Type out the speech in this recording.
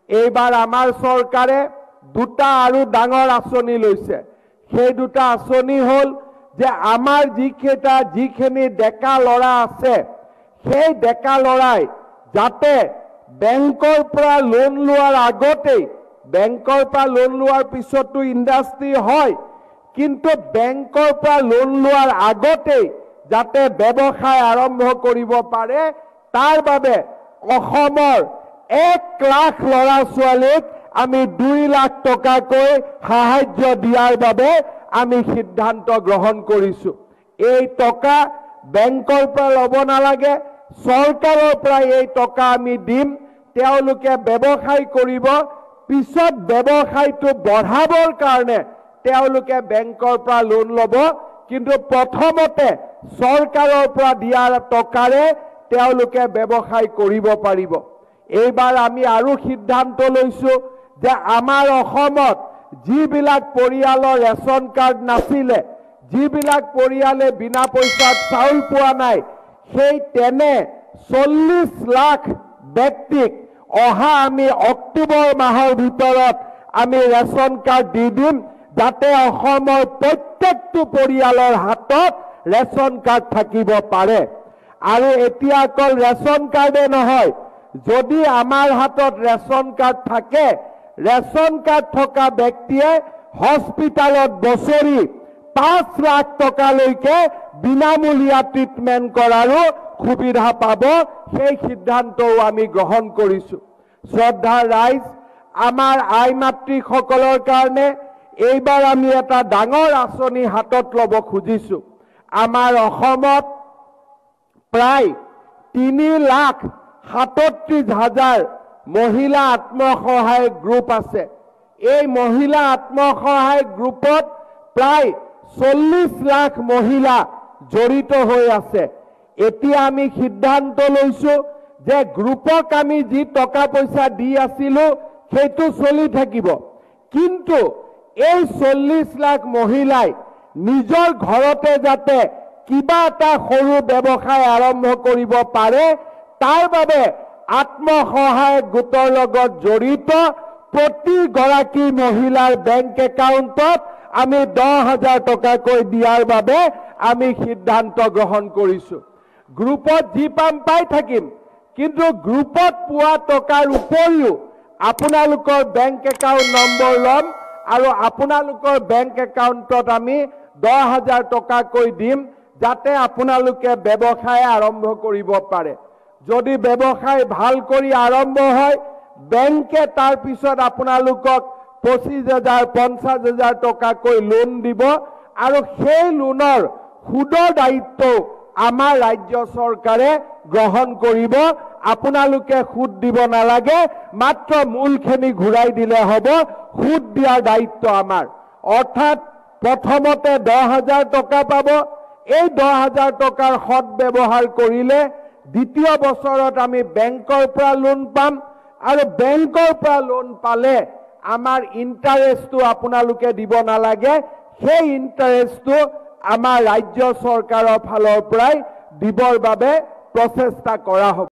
এইবাৰ আমাৰ চৰকাৰে দুটা আৰু ডাঙৰ আঁচনি লৈছে। সেই দুটা আঁচনি হ'ল যে আমাৰ যিখিনি ডেকা ল'ৰা আছে, সেই ডেকা ল'ৰাই যাতে বেংকৰ পৰা লোন লোৱাৰ আগতেই, বেংকৰ পৰা লোন লোৱাৰ পিছতো ইণ্ডাষ্ট্ৰী হয়, কিন্তু বেংকৰ পৰা লোন লোৱাৰ আগতেই যাতে ব্যৱসায় আৰম্ভ কৰিব পাৰে, তাৰ বাবে অসমৰ 1 লাখ ল'ৰা ছোৱালীক আমি 2 লাখ টকাকৈ সাহায্য দিয়াৰ বাবে আমি সিদ্ধান্ত গ্ৰহণ কৰিছো। এই টকা বেংকৰ পৰা ল'ব নালাগে, চৰকাৰৰ পৰা এই টকা আমি দিম। তেওঁলোকে ব্যৱসায় কৰিব, পিছত ব্যৱসায়টো বঢ়াবৰ কাৰণে তেওঁলোকে বেংকৰ পৰা লোন ল'ব, কিন্তু প্ৰথমতে চৰকাৰৰ পৰা দিয়াৰ টকাৰে তেওঁলোকে ব্যৱসায় কৰিব পাৰিব। এইবাৰ আমি আৰু সিদ্ধান্ত লৈছো যে আমাৰ অসমত যিবিলাক পৰিয়ালৰ ৰেচন কাৰ্ড নাছিলে, যিবিলাক পৰিয়ালে বিনা পইচাত চাউল পোৱা নাই, সেই তেনে 40 লাখ ব্যক্তিক অহা আমি অক্টোবৰ মাহৰ ভিতৰত আমি ৰেচন কাৰ্ড দি দিম, যাতে অসমৰ প্ৰত্যেকটো পৰিয়ালৰ হাতত ৰেচন কাৰ্ড থাকিব পাৰে। আৰু এতিয়া অকল ৰেচন কাৰ্ডে নহয়, যদি আমাৰ হাতত ৰেচন কাৰ্ড থাকে, ৰেচন কাৰ্ড থকা ব্যক্তিয়ে হস্পিটালত বছৰি 5 লাখ টকালৈকে বিনামূলীয়া ট্ৰিটমেণ্ট কৰাৰো সুবিধা পাব। সেই সিদ্ধান্তও আমি গ্ৰহণ কৰিছো। শ্ৰদ্ধাৰ ৰাইজ, আমাৰ আই মাতৃসকলৰ কাৰণে এইবাৰ আমি এটা ডাঙৰ আঁচনি হাতত ল'ব খুজিছো। আমাৰ অসমত প্ৰায় 3,37,000 মহিলা আত্মসহায়ক গ্ৰুপ আছে। এই মহিলা আত্মসহায়ক গ্ৰুপত প্ৰায় 40 লাখ মহিলা জড়িত হৈ আছে। এতিয়া আমি সিদ্ধান্ত লৈছো যে গ্ৰুপক আমি যি টকা পইচা দি আছিলো সেইটো চলি থাকিব, কিন্তু এই 40 লাখ মহিলাই নিজৰ ঘৰতে যাতে কিবা এটা সৰু ব্যৱসায় আৰম্ভ কৰিব পাৰে, তাৰ বাবে আত্মসহায়ক গোটৰ লগত জড়িত প্ৰতিগৰাকী মহিলাৰ বেংক একাউণ্টত আমি 10,000 টকাকৈ দিয়াৰ বাবে আমি সিদ্ধান্ত গ্ৰহণ কৰিছো। গ্ৰুপত যি পাম পাই থাকিম, কিন্তু গ্ৰুপত পোৱা টকাৰ উপৰিও আপোনালোকৰ বেংক একাউণ্ট নম্বৰ ল'ম আৰু আপোনালোকৰ বেংক একাউণ্টত আমি 10,000 টকাকৈ দিম, যাতে আপোনালোকে ব্যৱসায় আৰম্ভ কৰিব পাৰে। যদি ব্যৱসায় ভাল কৰি আৰম্ভ হয়, বেংকে তাৰ পিছত আপোনালোকক 25,000 50,000 টকাকৈ লোন দিব, আৰু সেই লোনৰ সুদৰ দায়িত্ব আমাৰ ৰাজ্য চৰকাৰে গ্ৰহণ কৰিব। আপোনালোকে সুদ দিব নালাগে, মাত্ৰ মূলখিনি ঘূৰাই দিলে হ'ব। সুদ দিয়াৰ দায়িত্ব আমাৰ। অৰ্থাৎ প্ৰথমতে 10,000 টকা পাব। এই 10,000 টকাৰ সৎ ব্যৱহাৰ কৰিলে দ্বিতীয় বছৰত আমি বেংকৰ পৰা লোন পাম, আৰু বেংকৰ পৰা লোন পালে আমাৰ ইণ্টাৰেষ্টটো আপোনালোকে দিব নালাগে। সেই ইণ্টাৰেষ্টটো আমাৰ ৰাজ্য চৰকাৰৰ ফালৰ পৰাই দিবৰ বাবে প্ৰচেষ্টা কৰা হ'ব।